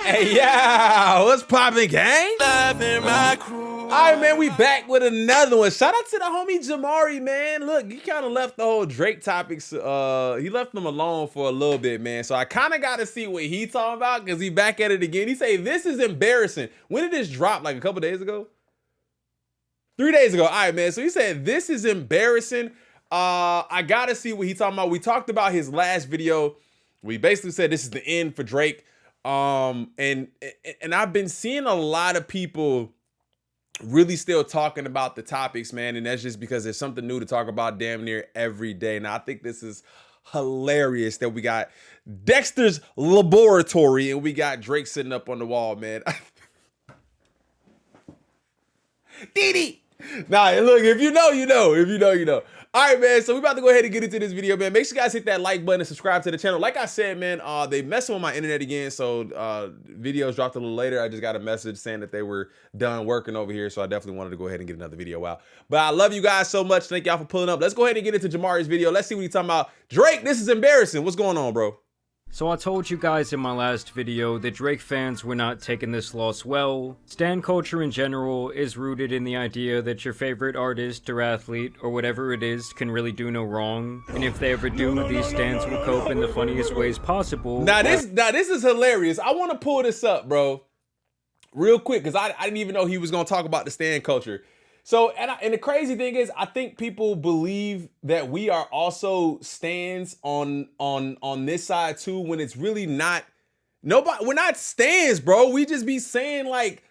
Hey, yeah, what's poppin', gang? All right, man, we back with another one. Shout out to the homie Jamari, man. Look, he kind of left the whole Drake topics. He left them alone for a little bit, man. So I kind of got to see what he talking about because he back at it again. He say, this is embarrassing. When did this drop? Like a couple days ago? 3 days ago. All right, man. So he said, this is embarrassing. I got to see what he talking about. We talked about his last video. We basically said this is the end for Drake. And I've been seeing a lot of people really still talking about the topics, man. And that's just because there's something new to talk about damn near every day. Now, I think this is hilarious that we got Dexter's Laboratory and we got Drake sitting up on the wall, man. Didi. Nah, look, if you know, you know. If you know, you know. All right, man, so we're about to go ahead and get into this video, man. Make sure you guys hit that like button and subscribe to the channel. Like I said, man, they messing with my internet again, so videos dropped a little later. I just got a message saying that they were done working over here, so I definitely wanted to go ahead and get another video out. But I love you guys so much. Thank y'all for pulling up. Let's go ahead and get into Jamari's video. Let's see what he's talking about. Drake, this is embarrassing. What's going on, bro? So I told you guys in my last video that Drake fans were not taking this loss well. Stan culture in general is rooted in the idea that your favorite artist or athlete or whatever it is can really do no wrong. And if they ever do, these stans will cope in the funniest ways possible. Now this is hilarious. I want to pull this up, bro, real quick, because I didn't even know he was going to talk about the stan culture. So, and the crazy thing is, I think people believe that we are also stans on this side too, when it's really not. Nobody, we're not stans, bro. We just be saying like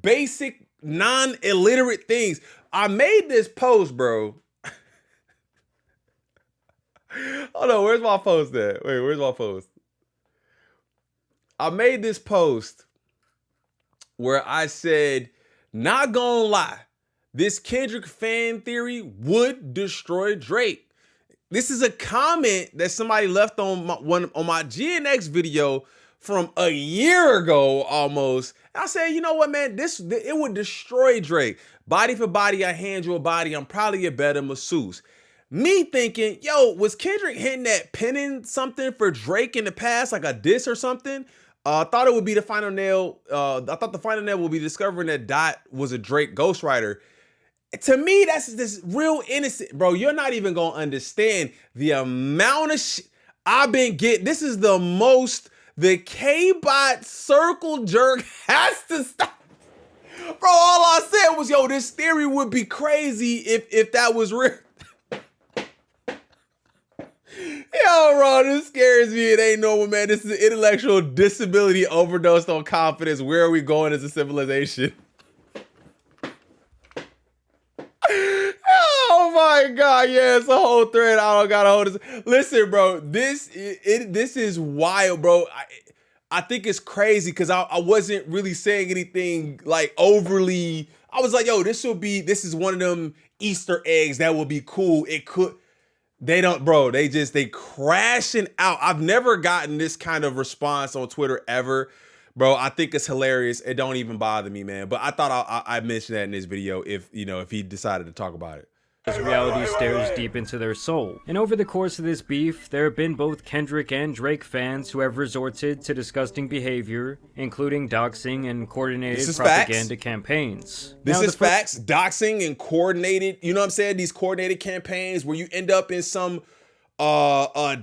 basic non-illiterate things. I made this post, bro. Hold on, where's my post at? Wait, where's my post? I made this post where I said, not gonna lie, this Kendrick fan theory would destroy Drake. This is a comment that somebody left on my GNX video from a year ago almost. I said, you know what, man, it would destroy Drake. Body for body, I hand you a body. I'm probably a better masseuse. Me thinking, yo, was Kendrick hitting that pinning something for Drake in the past, like a diss or something? I thought it would be the final nail. I thought the final nail would be discovering that Dot was a Drake ghostwriter. To me, that's this real innocent, bro. You're not even gonna understand the amount of shit I've been getting. This is the most the K-Bot circle jerk has to stop. Bro, all I said was, yo, this theory would be crazy if that was real. Yo, bro, this scares me. It ain't normal, man. This is an intellectual disability overdosed on confidence. Where are we going as a civilization? Oh my God, yeah, it's a whole thread. I don't gotta hold this. Listen, bro, this is wild, bro. I think it's crazy because I wasn't really saying anything like overly. I was like, yo, this is one of them Easter eggs that would be cool. It could. They don't, bro. They crashing out. I've never gotten this kind of response on Twitter ever. Bro, I think it's hilarious. It don't even bother me, man. But I thought I'd mention that in this video if he decided to talk about it. This reality stares deep into their soul. And over the course of this beef, there have been both Kendrick and Drake fans who have resorted to disgusting behavior, including doxing and coordinated propaganda campaigns. This is facts. Doxing and coordinated, you know what I'm saying? These coordinated campaigns where you end up in some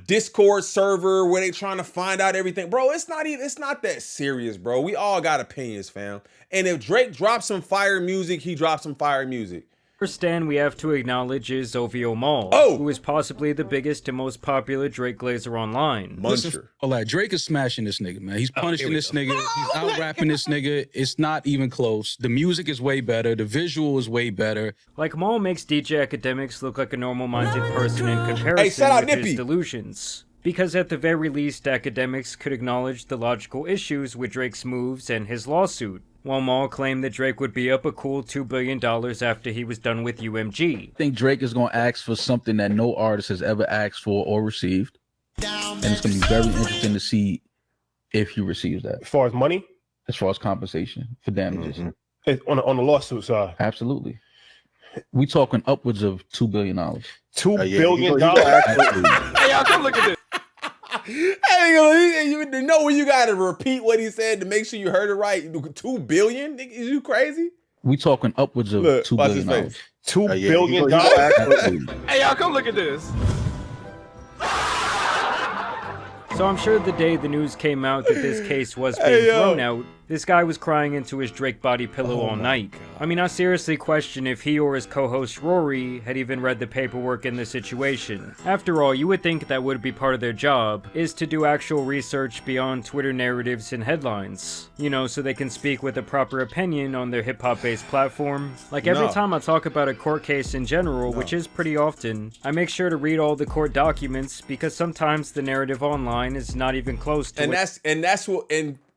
Discord server where they trying to find out everything. Bro, it's not that serious, bro. We all got opinions, fam. And if Drake drops some fire music, he drops some fire music. First stan we have to acknowledge is OVO Mall, who is possibly the biggest and most popular Drake glazer online. Muncher. Drake is smashing this nigga, man. He's punishing this nigga. He's out-rapping this nigga. It's not even close. The music is way better. The visual is way better. Like, Mall makes DJ Academics look like a normal-minded person in comparison with his delusions. Because at the very least, Academics could acknowledge the logical issues with Drake's moves and his lawsuit, while Maul claimed that Drake would be up a cool $2 billion after he was done with UMG. I think Drake is going to ask for something that no artist has ever asked for or received. And it's going to be very interesting to see if he receives that. As far as money? As far as compensation for damages. On the lawsuit side? Absolutely. We talking upwards of $2 billion. $2 billion? Hey, y'all, come look at this. Hey, you know when you gotta repeat what he said to make sure you heard it right? 2 billion? Is you crazy? We talking upwards of Look, $2 watch billion. his face. $2 Yeah, billion. Absolutely. Hey, y'all, come look at this. So I'm sure the day the news came out that this case was being thrown out, this guy was crying into his Drake body pillow all night. I mean, I seriously question if he or his co-host Rory had even read the paperwork in the situation. After all, you would think that would be part of their job, is to do actual research beyond Twitter narratives and headlines. You know, so they can speak with a proper opinion on their hip-hop based platform. Like every time I talk about a court case in general, which is pretty often, I make sure to read all the court documents because sometimes the narrative online is not even close to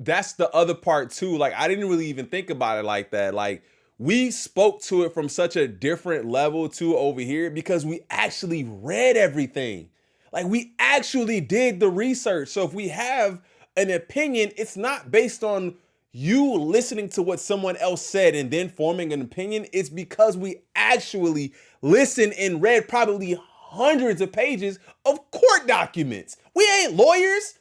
that's the other part too. Like, I didn't really even think about it like that. Like, we spoke to it from such a different level too over here because we actually read everything. Like, we actually did the research. So if we have an opinion, it's not based on you listening to what someone else said and then forming an opinion. It's because we actually listened and read probably hundreds of pages of court documents. We ain't lawyers.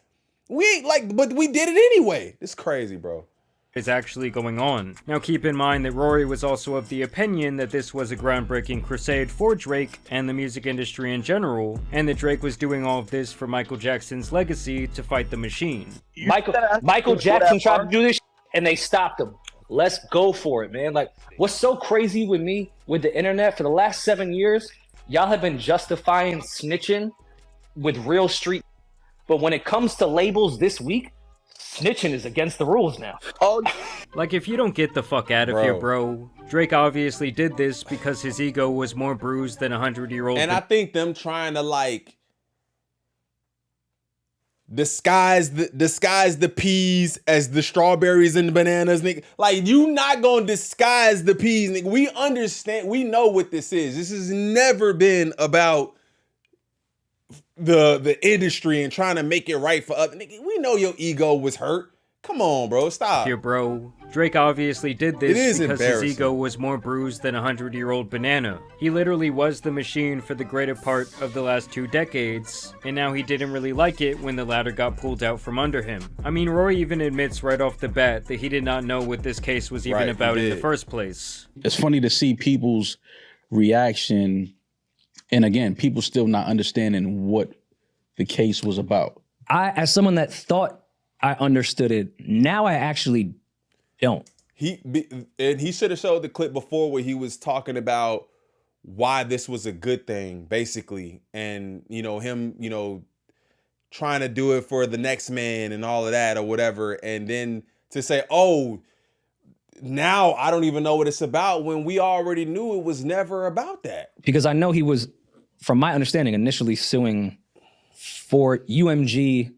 We ain't but we did it anyway. It's crazy, bro. Is actually going on. Now keep in mind that Rory was also of the opinion that this was a groundbreaking crusade for Drake and the music industry in general, and that Drake was doing all of this for Michael Jackson's legacy to fight the machine. Michael Jackson tried to do this and they stopped him. Let's go for it, man. Like, what's so crazy with me with the internet for the last 7 years, y'all have been justifying snitching with real street. But when it comes to labels this week, snitching is against the rules now. Oh, Like, if you don't get the fuck out of here, bro, Drake obviously did this because his ego was more bruised than a 100-year-old. And I think them trying to like disguise the peas as the strawberries and the bananas, nigga. Like, you not gonna disguise the peas, nigga. We understand, we know what this is. This has never been about the industry and trying to make it right for other nigga. We know your ego was hurt. Come on, bro, stop. Here, bro. Drake obviously did this because his embarrassing. ego was more bruised than a 100-year-old banana. He literally was the machine for the greater part of the last 2 decades, and now he didn't really like it when the ladder got pulled out from under him. I mean, Rory even admits right off the bat that he did not know what this case was even about in the first place. It's funny to see people's reaction, and again, people still not understanding what the case was about. As someone that thought I understood it, now I actually don't. He should have showed the clip before where he was talking about why this was a good thing, basically, and him, trying to do it for the next man and all of that or whatever, and then to say, oh, now I don't even know what it's about, when we already knew it was never about that. Because I know he was, from my understanding, initially suing for UMG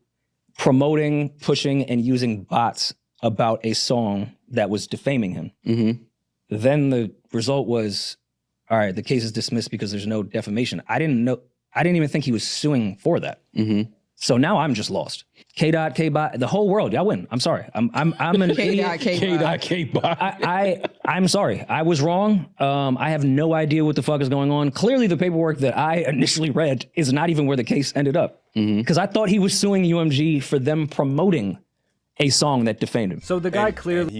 promoting, pushing, and using bots about a song that was defaming him. Mm-hmm. Then the result was, all right, the case is dismissed because there's no defamation. I didn't even think he was suing for that. Mm-hmm. So now I'm just lost. K-Dot, K-Bot, the whole world, y'all win. I'm sorry. I'm an idiot. K-Dot, K-Bot. I'm sorry. I was wrong. I have no idea what the fuck is going on. Clearly the paperwork that I initially read is not even where the case ended up. Because I thought he was suing UMG for them promoting a song that defamed him. So the guy clearly...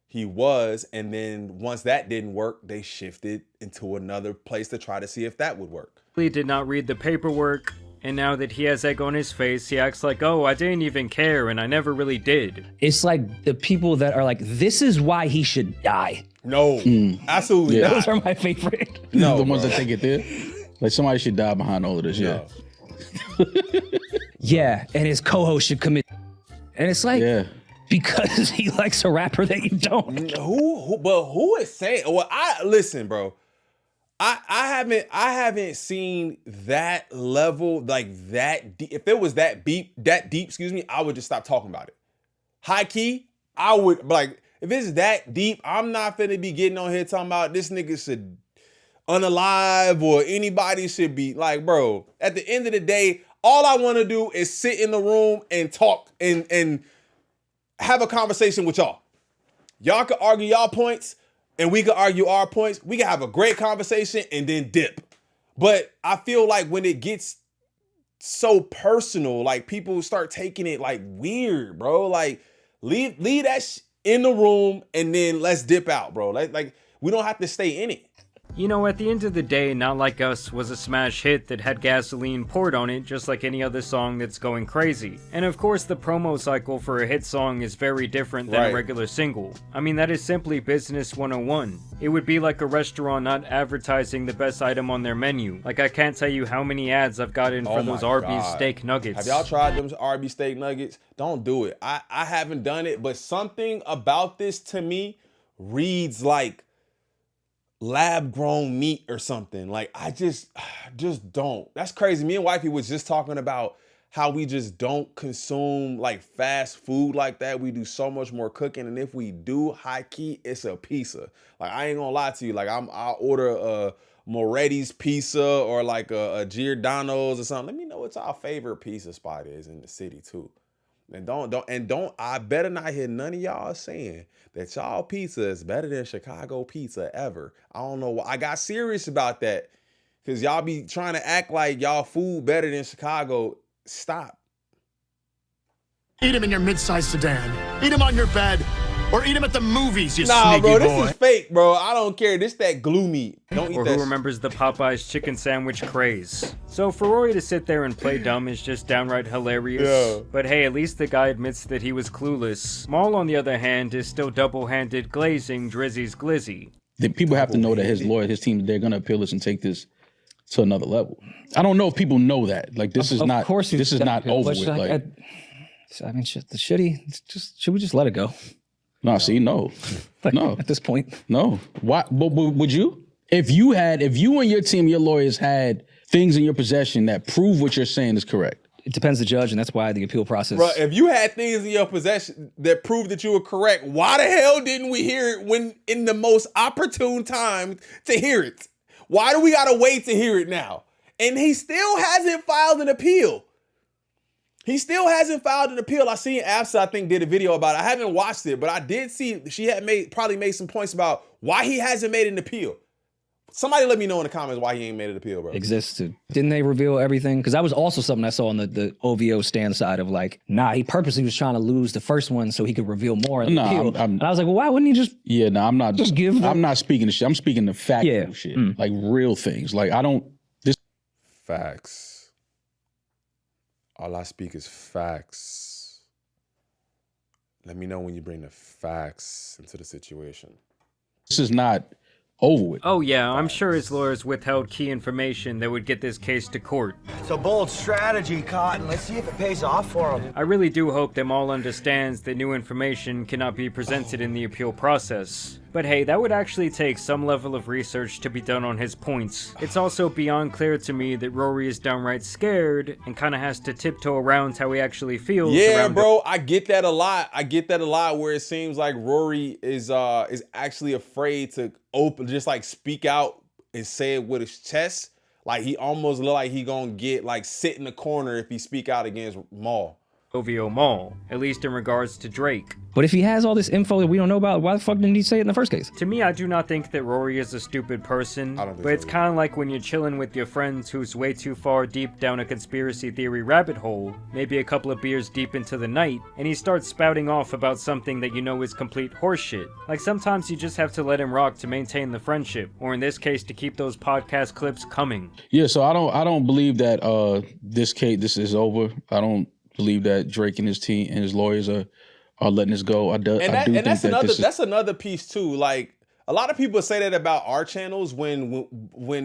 He was, and then once that didn't work, they shifted into another place to try to see if that would work. He did not read the paperwork, and now that he has egg on his face, he acts like, oh, I didn't even care, and I never really did. It's like the people that are like, this is why he should die. No, absolutely not. Those are my favorite. No, the ones that think it did. Like, somebody should die behind all of this. No. Yeah, and his co-host should commit. And it's like, Yeah. because he likes a rapper that you don't. Who is saying? Well, listen, bro. I haven't seen that level, like that deep. If it was that deep, excuse me, I would just stop talking about it. High key, I would like, if it's that deep, I'm not finna be getting on here talking about this nigga should unalive or anybody should be like, bro, at the end of the day, all I want to do is sit in the room and talk and have a conversation with y'all. Y'all can argue y'all points and we can argue our points. We can have a great conversation and then dip. But I feel like when it gets so personal. Like people start taking it like weird, bro. Like leave that in the room and then let's dip out, bro. Like we don't have to stay in it. You know, at the end of the day, Not Like Us was a smash hit that had gasoline poured on it just like any other song that's going crazy. And of course, the promo cycle for a hit song is very different than a regular single. I mean, that is simply business 101. It would be like a restaurant not advertising the best item on their menu. Like, I can't tell you how many ads I've gotten for those Arby's steak nuggets. Have y'all tried them Arby's steak nuggets? Don't do it. I haven't done it, but something about this to me reads like lab grown meat or something. Like I just don't. That's crazy. Me and wifey was just talking about how we just don't consume like fast food like that. We do so much more cooking, and if we do, high key, it's a pizza. Like I ain't gonna lie to you. Like I'll order a Moretti's pizza or like a Giordano's or something. Let me know what our favorite pizza spot is in the city too. And don't I better not hear none of y'all saying that y'all pizza is better than Chicago pizza ever. I don't know why. I got serious about that because y'all be trying to act like y'all food better than Chicago. Stop. Eat them in your mid-sized sedan. Eat them on your bed. Or eat them at the movies, you Nah, sneaky bro, boy. this is fake, bro. I don't care. This that gloomy. Don't eat or that. who remembers the Popeyes chicken sandwich craze? So for Rory to sit there and play dumb is just downright hilarious. Yeah. But hey, at least the guy admits that he was clueless. Maul, on the other hand, is still double-handed glazing Drizzy's glizzy. The people have to know that his lawyer, his team, they're gonna appeal this and take this to another level. I don't know if people know that. Like this is not. Of course, this is not over with. Like, I mean, shit, the shitty. Should we just let it go? No, see, no, like, no. At this point, no. Why? But would you? If you and your team, your lawyers had things in your possession that prove what you're saying is correct. It depends the judge, and that's why the appeal process. Bro, if you had things in your possession that prove that you were correct, why the hell didn't we hear it when in the most opportune time to hear it? Why do we gotta wait to hear it now? And he still hasn't filed an appeal. He still hasn't filed an appeal. I seen Absa, I think, did a video about it. I haven't watched it, but I did see she had probably made some points about why he hasn't made an appeal. Somebody let me know in the comments why he ain't made an appeal, bro. Existed. Didn't they reveal everything? Because that was also something I saw on the OVO stand side of like, nah, he purposely was trying to lose the first one so he could reveal more in the appeal. And I was like, well, why wouldn't he just? Yeah, no, I'm not. Just give. I'm not speaking to shit. I'm speaking to factual shit, like real things. Like I don't. Facts. All I speak is facts. Let me know when you bring the facts into the situation. This is not over with. Oh yeah, I'm sure his lawyers withheld key information that would get this case to court. It's a bold strategy, Cotton. Let's see if it pays off for him. I really do hope that Maul understands that new information cannot be presented in the appeal process. But hey, that would actually take some level of research to be done on his points. It's also beyond clear to me that Rory is downright scared and kind of has to tiptoe around how he actually feels. Yeah, bro, I get that a lot. I get that a lot where it seems like Rory is actually afraid to just like speak out and say it with his chest. Like he almost look like he gonna get like sit in the corner if he speak out against Maul. OVO Maul, at least in regards to Drake. But if he has all this info that we don't know about, why the fuck didn't he say it in the first case? To me, I do not think that Rory is a stupid person, but it's kind of like when you're chilling with your friends who's way too far deep down a conspiracy theory rabbit hole, maybe a couple of beers deep into the night, and he starts spouting off about something that you know is complete horseshit. Like sometimes you just have to let him rock to maintain the friendship, or in this case, to keep those podcast clips coming. Yeah, so I don't believe that this is over. I don't believe that Drake and his team and his lawyers are letting this go. That's another piece too. Like a lot of people say that about our channels when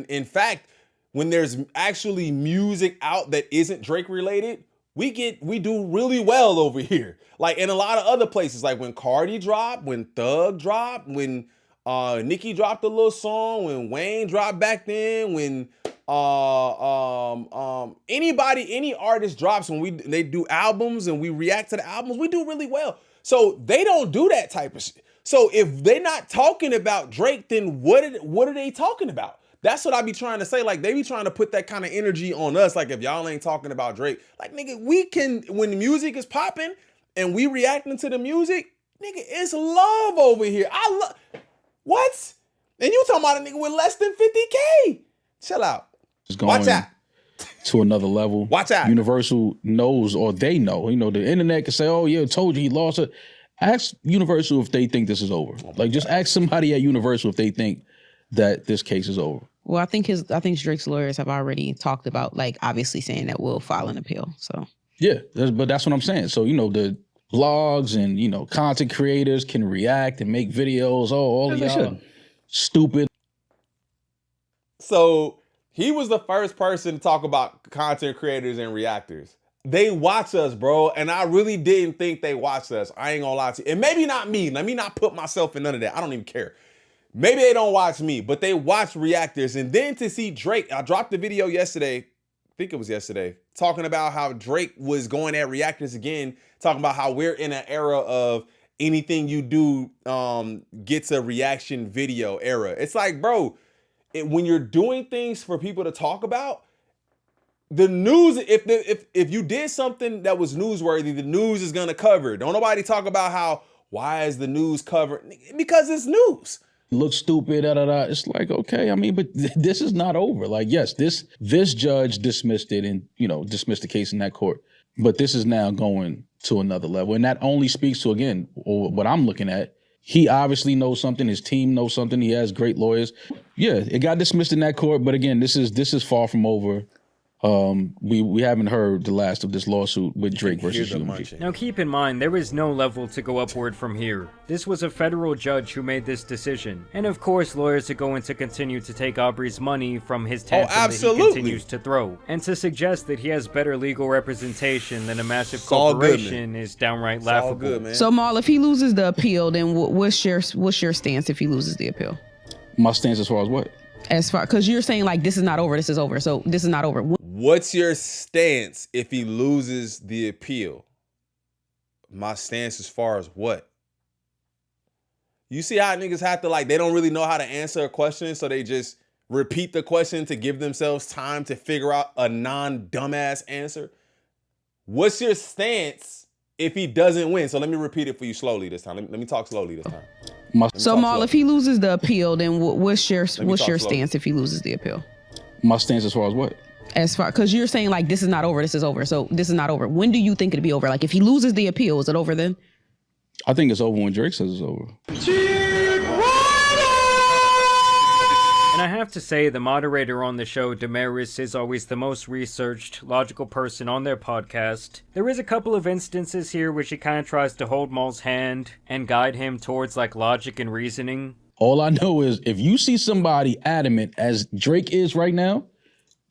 in fact when there's actually music out that isn't Drake related, we do really well over here. Like in a lot of other places, like when Cardi dropped, when Thug dropped, when Nicki dropped a little song, when Wayne dropped back then, when any artist drops, when they do albums and we react to the albums, we do really well. So they don't do that type of shit. So if they're not talking about Drake, then what are they talking about? That's what I be trying to say. Like they be trying to put that kind of energy on us. Like if y'all ain't talking about Drake, like nigga, we can, when the music is popping and we reacting to the music, nigga, it's love over here. What? And you talking about a nigga with less than 50K? Chill out. Watch out. to another level. Watch out. Universal knows, or they know. You know, the internet can say, "Oh yeah, told you he lost it." Ask Universal if they think this is over. Like, just ask somebody at Universal if they think that this case is over. Well, I think Drake's lawyers have already talked about, like, obviously saying that we'll file an appeal. So yeah, but that's what I'm saying. So, you know, the blogs and, you know, content creators can react and make videos. Oh, all of y'all stupid. So he was the first person to talk about content creators and reactors. They watch us, bro, and I really didn't think they watched us. I ain't gonna lie to you. And maybe not me. Let me not put myself in none of that. I don't even care. Maybe they don't watch me, but they watch reactors. And then to see Drake, I dropped the video yesterday, I think it was yesterday, talking about how Drake was going at reactors again, talking about how we're in an era of anything you do gets a reaction video era. It's like, bro, when you're doing things for people to talk about, the news, if you did something that was newsworthy, the news is gonna cover it. Don't nobody talk about how, why is the news covered? Because it's news. Look stupid, It's like, okay, I mean, but this is not over. Like, yes, this judge dismissed it and, you know, dismissed the case in that court. But this is now going to another level. And that only speaks to, again, what I'm looking at. He obviously knows something. His team knows something. He has great lawyers. Yeah, it got dismissed in that court. But again, this is far from over. We haven't heard the last of this lawsuit with Drake versus UMG. Now keep in mind, there is no level to go upward from here. This was a federal judge who made this decision. And of course, lawyers are going to continue to take Aubrey's money from his tantrum that he continues to throw. And to suggest that he has better legal representation than a massive corporation is downright laughable. Good, so Mal, if he loses the appeal, then what's your stance if he loses the appeal? My stance as far as what? As far, because you're saying like this is not over, this is over. So this is not over. What's your stance if he loses the appeal? My stance as far as what? You see how niggas have to, like, they don't really know how to answer a question, so they just repeat the question to give themselves time to figure out a non-dumbass answer? What's your stance if he doesn't win? So let me repeat it for you slowly this time. Let me talk slowly this time. So Mal, if he loses the appeal, then what's your stance if he loses the appeal? My stance as far as what? As far, because you're saying like this is not over, this is over. So this is not over. When do you think it'll be over? Like if he loses the appeal, is it over then? I think it's over when Drake says it's over. And I have to say, the moderator on the show, Damaris, is always the most researched, logical person on their podcast. There is a couple of instances here where she kind of tries to hold Mal's hand and guide him towards like logic and reasoning. All I know is if you see somebody adamant as Drake is right now,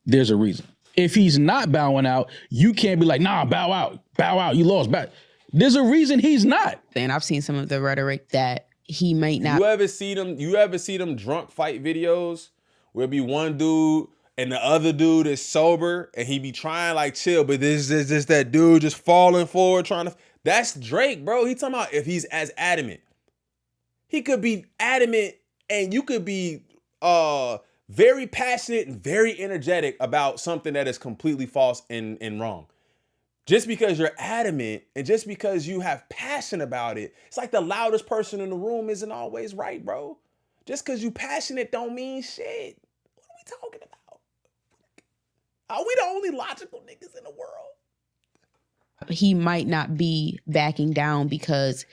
there's a reason. If he's not bowing out, you can't be like, nah, bow out, you lost, back. There's a reason he's not. And I've seen some of the rhetoric that he might not. You ever see them drunk fight videos where it be one dude and the other dude is sober and he be trying like chill, but this that dude just falling forward trying to. That's Drake, bro. He talking about if he's as adamant. He could be adamant and you could be very passionate and very energetic about something that is completely false and wrong. Just because you're adamant and just because you have passion about it, it's like the loudest person in the room isn't always right, bro. Just because you passionate don't mean shit. What are we talking about? Are we the only logical niggas in the world? He might not be backing down because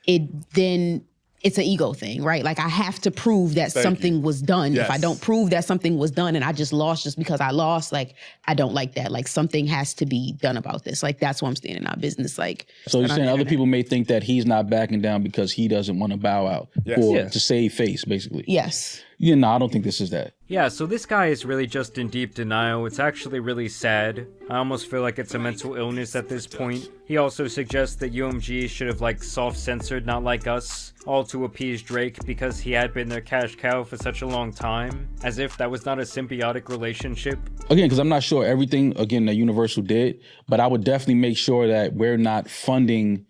it's an ego thing, right? Like I have to prove that something was done. Yes. If I don't prove that something was done and I just lost just because I lost, like I don't like that. Like something has to be done about this. Like that's why I'm staying in our business. Like so you're saying other people may think that he's not backing down because he doesn't want to bow out or to save face, basically. Yes. Yeah, no, I don't think this is that. Yeah, so this guy is really just in deep denial. It's actually really sad. I almost feel like it's a mental illness at this point. He also suggests that UMG should have like soft-censored, not like us, all to appease Drake because he had been their cash cow for such a long time, as if that was not a symbiotic relationship. Again, because I'm not sure everything, again, that Universal did, but I would definitely make sure that we're not funding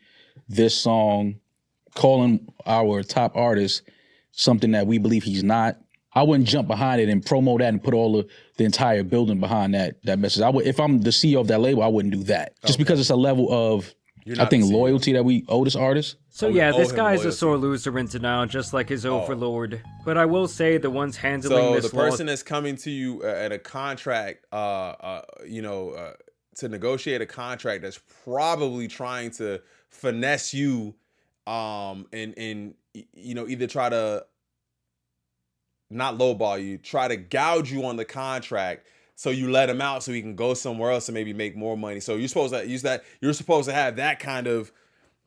this song, calling our top artist something that we believe he's not. I wouldn't jump behind it and promote that and put all the entire building behind that message. If I'm the CEO of that label, I wouldn't do that. Just because it's a level of I think loyalty that we owe this artist. So yeah, this guy's a sore loser in denial, just like his overlord. But I will say the ones handling this the person that's coming to you at a contract, to negotiate a contract, that's probably trying to finesse you, and either try to not lowball you, try to gouge you on the contract, so you let him out so he can go somewhere else and maybe make more money. So you're supposed to use that. You're supposed to have that kind of.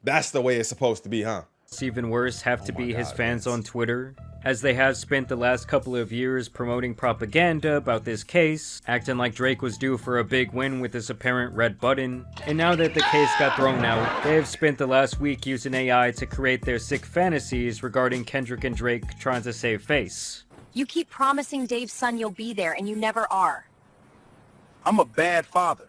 That's the way it's supposed to be, huh? It's even worse have to be his fans on Twitter, as they have spent the last couple of years promoting propaganda about this case, acting like Drake was due for a big win with this apparent red button. And now that the case got thrown out, they have spent the last week using AI to create their sick fantasies regarding Kendrick and Drake trying to save face. You keep promising Dave's son you'll be there, and you never are. I'm a bad father.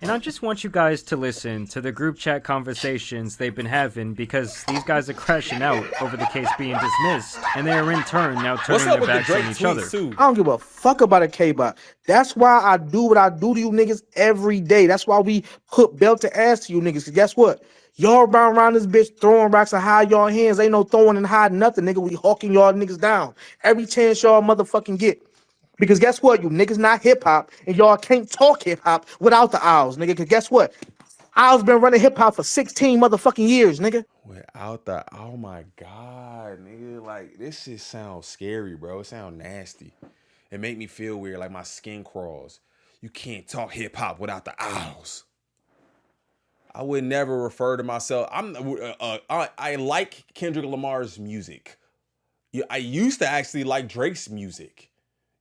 And I just want you guys to listen to the group chat conversations they've been having, because these guys are crashing out over the case being dismissed, and they are in turn now turning their backs on each other. I don't give a fuck about a K-bot. That's why I do what I do to you niggas every day. That's why we put belt to ass to you niggas. Cause guess what? Y'all around this bitch throwing rocks and hide y'all hands. Ain't no throwing and hiding nothing, nigga. We hawking y'all niggas down every chance y'all motherfucking get. Because guess what? You niggas not hip-hop, and y'all can't talk hip-hop without the owls, nigga. Because guess what? Owls been running hip-hop for 16 motherfucking years, nigga. Without the... Oh, my God, nigga. Like, this shit sounds scary, bro. It sounds nasty. It make me feel weird, like my skin crawls. You can't talk hip-hop without the owls. I would never refer to myself... I like Kendrick Lamar's music. I used to actually like Drake's music.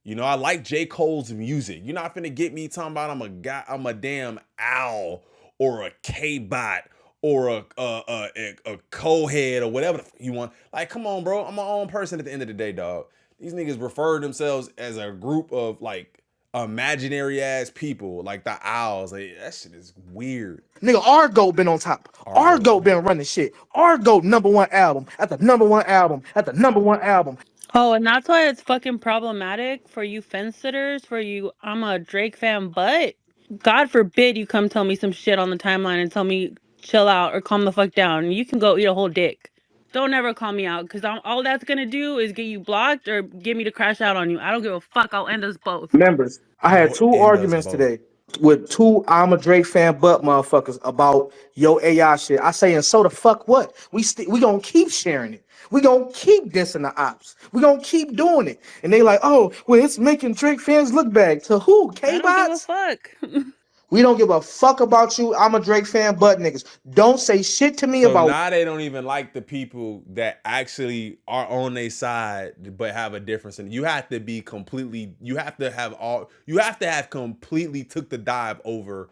You know, I like J. Cole's music. You're not finna get me talking about I'm a damn owl or a K-bot or a co-head or whatever you want. Like, come on, bro. I'm my own person at the end of the day, dog. These niggas refer to themselves as a group of like imaginary ass people, like the owls. Like, that shit is weird. Nigga, Argo been on top. Argo been running shit. Argo #1 album at the #1 album at the #1 album. Oh, and that's why it's fucking problematic for you fence sitters, for you, I'm a Drake fan, but God forbid you come tell me some shit on the timeline and tell me chill out or calm the fuck down. You can go eat a whole dick. Don't ever call me out, because all that's going to do is get you blocked or get me to crash out on you. I don't give a fuck. I'll end us both. Members, I had two arguments today with two I'm a Drake fan but motherfuckers about your AI shit. I say, and so the fuck what? We gonna keep sharing it. We gonna keep dissing the ops. We gonna keep doing it. And they like, oh, well, it's making Drake fans look bad. To who? K-bots? I don't give a fuck. We don't give a fuck about you. I'm a Drake fan, but niggas, don't say shit to me about. Now they don't even like the people that actually are on their side but have a difference. And you have to be completely. You have to have completely took the dive over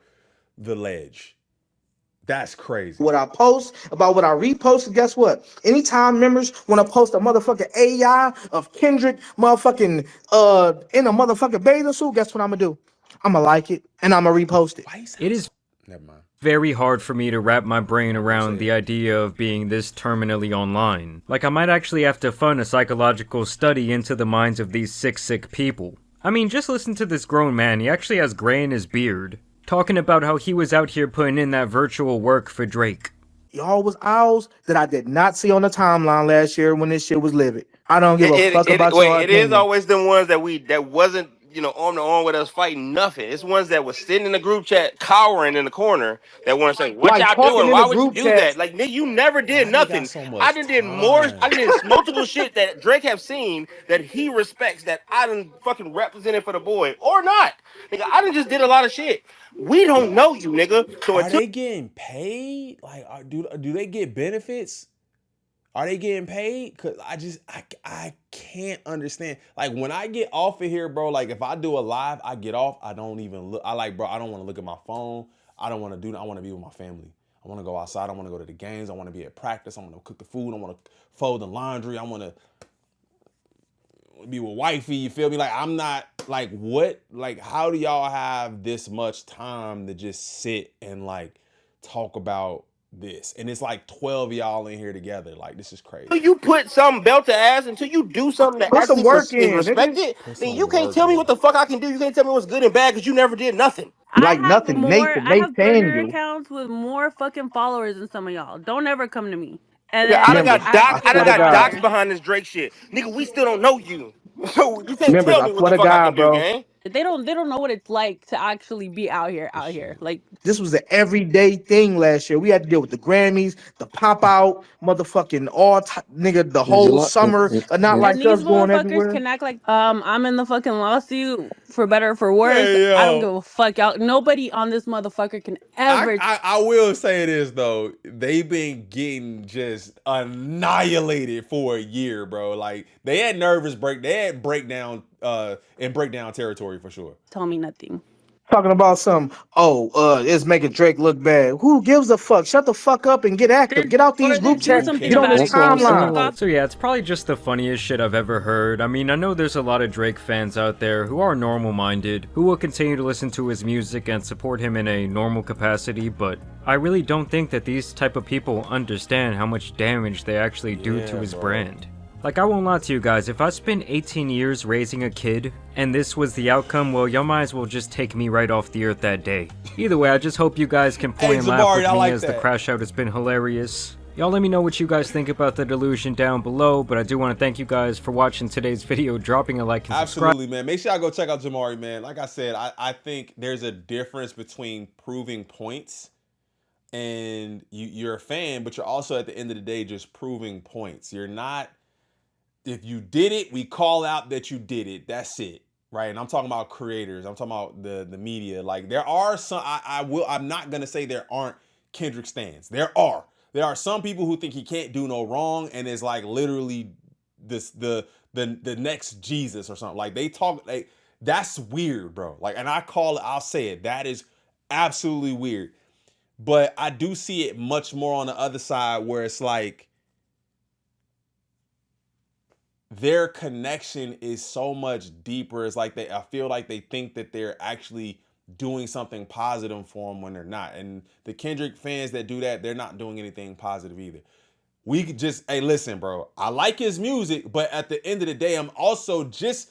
the ledge. That's crazy. What I post about what I repost, guess what? Anytime members want to post a motherfucking AI of Kendrick motherfucking in a motherfucking bathing suit, guess what I'm gonna do? I'm gonna like it and I'm gonna repost it. It is never mind. Very hard for me to wrap my brain around the idea of being this terminally online. Like, I might actually have to fund a psychological study into the minds of these sick people. I mean, just listen to this grown man. He actually has gray in his beard, talking about how he was out here putting in that virtual work for Drake. Y'all was owls that I did not see on the timeline last year when this shit was livid. I don't give a fuck about y'all. It is always them ones that wasn't, arm to arm with us fighting nothing. It's ones that was sitting in the group chat cowering in the corner that want to say, what y'all doing? Why would you do that? Like, nigga, you never did nothing. I did multiple shit that Drake have seen that he respects, that I done fucking represented for the boy. Or not. Nigga, I done just did a lot of shit. We don't know you, nigga. So are they getting paid? Like, do they get benefits? Are they getting paid? Cause I can't understand. Like, when I get off of here, bro, like if I do a live, I get off. I don't even look. I don't want to look at my phone. I don't want to do that. I want to be with my family. I want to go outside. I want to go to the games. I want to be at practice. I want to cook the food. I want to fold the laundry. I want to be with wifey. You feel me? Like, I'm not like, what? Like, how do y'all have this much time to just sit and like talk about this, and it's like 12 of y'all in here together. Like, this is crazy. You put some belt to ass until you do something that Put some actually work is in, respected. Then you can't tell me what the fuck I can do. You can't tell me what's good and bad because you never did nothing. Like nothing. I Nate have saying burner you. accounts with more fucking followers than some of y'all. Don't ever come to me. And Yeah, then I done got Members, doxed. I I swear done to got God. doxed behind this Drake shit. Nigga, we still don't know you. So you can't Members, tell I me what swear the to fuck I God, can do, bro. gang. they don't know what it's like to actually be out here. Like, This was an everyday thing last year. We had to deal with the Grammys, the pop out, motherfucking nigga, the Is it whole like? summer, not and like these us going motherfuckers everywhere. can act like I'm in the fucking lawsuit for better or for worse. Hey, I don't yo. give a fuck, y'all. Nobody on this motherfucker can ever. I will say this though, they've been getting just annihilated for a year, bro. Like they had breakdown in breakdown territory for sure. Tell me nothing. Talking about some, it's making Drake look bad. Who gives a fuck? Shut the fuck up and get active. Get out these group chats. Get on this timeline. So yeah, it's probably just the funniest shit I've ever heard. I mean, I know there's a lot of Drake fans out there who are normal-minded, who will continue to listen to his music and support him in a normal capacity, but I really don't think that these type of people understand how much damage they actually do to his brand. Like, I won't lie to you guys, if I spent 18 years raising a kid, and this was the outcome, well, y'all might as well just take me right off the earth that day. Either way, I just hope you guys can point and laugh with me as the crash out has been hilarious. Y'all let me know what you guys think about the delusion down below, but I do want to thank you guys for watching today's video, dropping a like and subscribe. Absolutely, man. Make sure y'all go check out Jamari, man. Like I said, I think there's a difference between proving points and you're a fan, but you're also at the end of the day just proving points. You're not... If you did it, we call out that you did it. That's it, right? And I'm talking about creators. I'm talking about the media. Like there are some. I'm not gonna say there aren't Kendrick stans. There are some people who think he can't do no wrong and is like literally the next Jesus or something. Like they talk like that's weird, bro. Like, and I'll say it. That is absolutely weird. But I do see it much more on the other side where it's like, their connection is so much deeper. It's like I feel like they think that they're actually doing something positive for them when they're not. And the Kendrick fans that do that, they're not doing anything positive either. We could just, hey, listen, bro, I like his music, but at the end of the day, I'm also just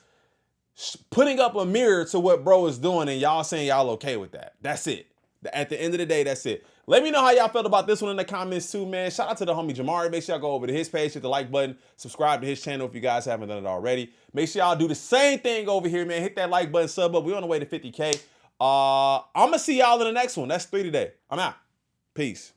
putting up a mirror to what bro is doing and y'all saying y'all okay with that. That's it. At the end of the day, that's it. Let me know how y'all felt about this one in the comments too, man. Shout out to the homie Jamari. Make sure y'all go over to his page, hit the like button, subscribe to his channel if you guys haven't done it already. Make sure y'all do the same thing over here, man. Hit that like button, sub up. We're on the way to 50K. I'm going to see y'all in the next one. That's 3 today. I'm out. Peace.